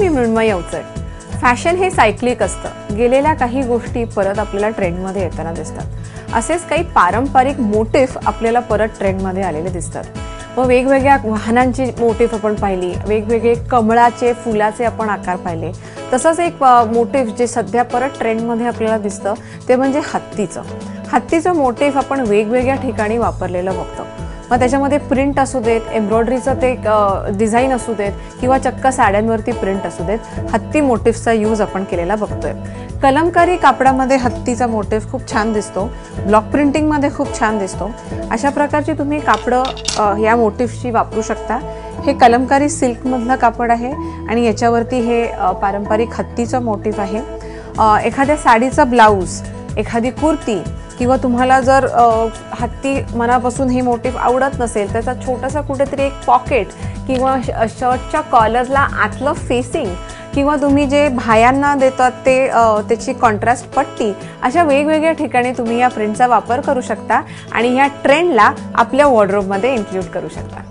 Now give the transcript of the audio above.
मी Mrinmayi Avachat. Fashion हे cyclic असतं. गेलेल्या काही गोष्टी परत आपल्याला ट्रेंडमध्ये येताना दिसतात. असेच काही पारंपरिक मोटिफ आपल्याला परत ट्रेंडमध्ये आलेले दिसतात. व वेगवेगळ्या वाहनांची मोटिफ आपण पाहिली, वेगवेगळे कमळाचे फुलाचे आपण आकार पाहिले. तसंच एक मोटिफ जे सध्या परत ट्रेंडमध्ये आपल्याला दिसतं ते म्हणजे हत्तीचं मोटिफ आपण वेगवेगळ्या ठिकाणी वापरलेलं बघतो. मग त्याच्यामध्ये प्रिंट असू देत, एम्ब्रॉयडरीचं ते डिझाईन असू देत किंवा चक्क साड्यांवरती प्रिंट असू देत, हत्ती मोटिफचा यूज आपण केलेला बघतोय. कलमकारी कापडामध्ये हत्तीचा मोटिफ खूप छान दिसतो. ब्लॉक प्रिंटिंगमध्ये खूप छान दिसतो. अशा प्रकारची तुम्ही कापडं या मोटिफची वापरू शकता. हे कलमकारी सिल्कमधलं कापड आहे आणि याच्यावरती हे पारंपरिक हत्तीचं मोटिफ आहे. एखाद्या साडीचा ब्लाऊज, एखादी कुर्ती किंवा तुम्हाला जर हत्ती मनापासून हे मोटिफ आवडत नसेल, त्याचा छोटासा कुठेतरी एक पॉकेट किंवा शर्टच्या कॉलरला आतलं फेसिंग किंवा तुम्ही जे भायांना देतात ते त्याची कॉन्ट्रास्ट पट्टी, अशा वेगवेगळ्या ठिकाणी तुम्ही या प्रिंटचा वापर करू शकता आणि ह्या ट्रेंडला आपल्या वॉर्डरोबमध्ये इन्क्लूड करू शकता.